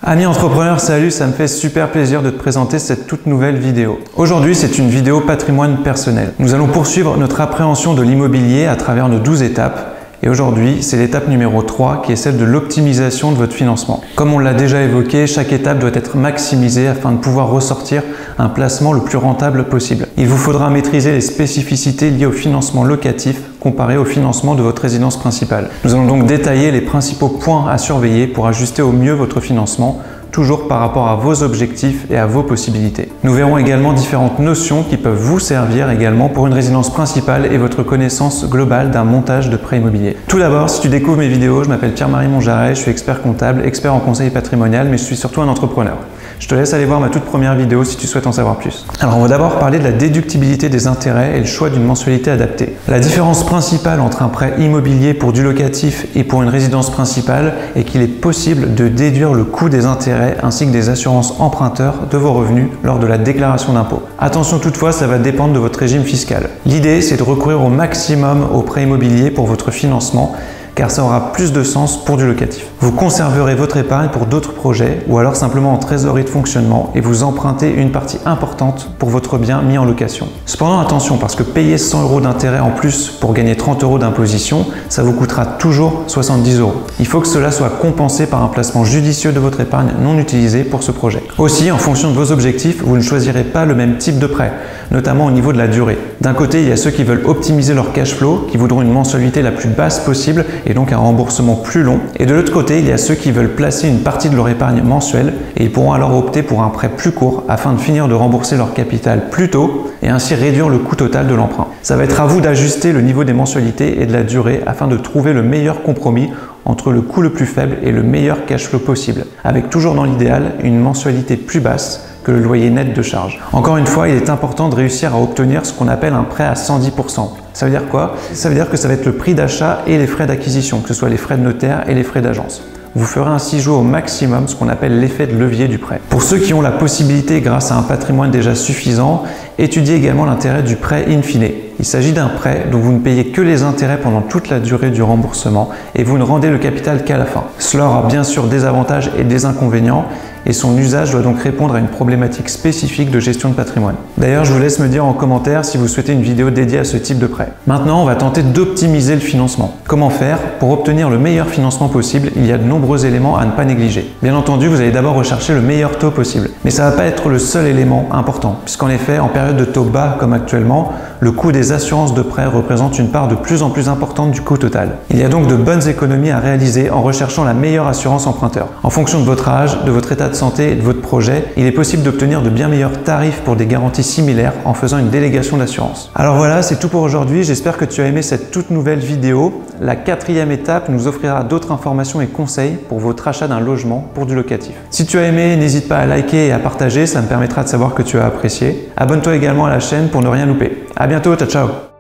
Amis entrepreneurs, salut, ça me fait super plaisir de te présenter cette toute nouvelle vidéo. Aujourd'hui, c'est une vidéo patrimoine personnel. Nous allons poursuivre notre appréhension de l'immobilier à travers nos 12 étapes. Et aujourd'hui, c'est l'étape numéro 3 qui est celle de l'optimisation de votre financement. Comme on l'a déjà évoqué, chaque étape doit être maximisée afin de pouvoir ressortir un placement le plus rentable possible. Il vous faudra maîtriser les spécificités liées au financement locatif comparé au financement de votre résidence principale. Nous allons donc détailler les principaux points à surveiller pour ajuster au mieux votre financement, toujours par rapport à vos objectifs et à vos possibilités. Nous verrons également différentes notions qui peuvent vous servir également pour une résidence principale et votre connaissance globale d'un montage de prêt immobilier. Tout d'abord, si tu découvres mes vidéos, je m'appelle Pierre-Marie Monjaret, je suis expert comptable, expert en conseil patrimonial, mais je suis surtout un entrepreneur. Je te laisse aller voir ma toute première vidéo si tu souhaites en savoir plus. Alors on va d'abord parler de la déductibilité des intérêts et le choix d'une mensualité adaptée. La différence principale entre un prêt immobilier pour du locatif et pour une résidence principale est qu'il est possible de déduire le coût des intérêts ainsi que des assurances emprunteurs de vos revenus lors de la déclaration d'impôt. Attention toutefois, ça va dépendre de votre régime fiscal. L'idée, c'est de recourir au maximum au prêt immobilier pour votre financement, car ça aura plus de sens pour du locatif. Vous conserverez votre épargne pour d'autres projets ou alors simplement en trésorerie de fonctionnement et vous empruntez une partie importante pour votre bien mis en location. Cependant attention, parce que payer 100 € d'intérêt en plus pour gagner 30 € d'imposition, ça vous coûtera toujours 70 €. Il faut que cela soit compensé par un placement judicieux de votre épargne non utilisée pour ce projet. Aussi, en fonction de vos objectifs, vous ne choisirez pas le même type de prêt, notamment au niveau de la durée. D'un côté, il y a ceux qui veulent optimiser leur cash flow, qui voudront une mensualité la plus basse possible et donc un remboursement plus long. Et de l'autre côté, il y a ceux qui veulent placer une partie de leur épargne mensuelle et ils pourront alors opter pour un prêt plus court afin de finir de rembourser leur capital plus tôt et ainsi réduire le coût total de l'emprunt. Ça va être à vous d'ajuster le niveau des mensualités et de la durée afin de trouver le meilleur compromis entre le coût le plus faible et le meilleur cash flow possible, avec toujours dans l'idéal une mensualité plus basse que le loyer net de charge. Encore une fois, il est important de réussir à obtenir ce qu'on appelle un prêt à 110%. Ça veut dire quoi? Ça veut dire que ça va être le prix d'achat et les frais d'acquisition, que ce soit les frais de notaire et les frais d'agence. Vous ferez ainsi jouer au maximum ce qu'on appelle l'effet de levier du prêt. Pour ceux qui ont la possibilité, grâce à un patrimoine déjà suffisant, étudiez également l'intérêt du prêt in fine. Il s'agit d'un prêt dont vous ne payez que les intérêts pendant toute la durée du remboursement et vous ne rendez le capital qu'à la fin. Cela aura bien sûr des avantages et des inconvénients et son usage doit donc répondre à une problématique spécifique de gestion de patrimoine. D'ailleurs, je vous laisse me dire en commentaire si vous souhaitez une vidéo dédiée à ce type de prêt. Maintenant, on va tenter d'optimiser le financement. Comment faire? Pour obtenir le meilleur financement possible, il y a de nombreux éléments à ne pas négliger. Bien entendu, vous allez d'abord rechercher le meilleur taux possible. Mais ça ne va pas être le seul élément important, puisqu'en effet, en période de taux bas comme actuellement, le coût des assurances de prêt représente une part de plus en plus importante du coût total. Il y a donc de bonnes économies à réaliser en recherchant la meilleure assurance emprunteur. En fonction de votre âge, de votre état de santé et de votre projet, il est possible d'obtenir de bien meilleurs tarifs pour des garanties similaires en faisant une délégation d'assurance. Alors voilà, c'est tout pour aujourd'hui. J'espère que tu as aimé cette toute nouvelle vidéo. La 4e étape nous offrira d'autres informations et conseils pour votre achat d'un logement pour du locatif. Si tu as aimé, n'hésite pas à liker et à partager, ça me permettra de savoir que tu as apprécié. Abonne-toi également à la chaîne pour ne rien louper. À bientôt, ciao ciao!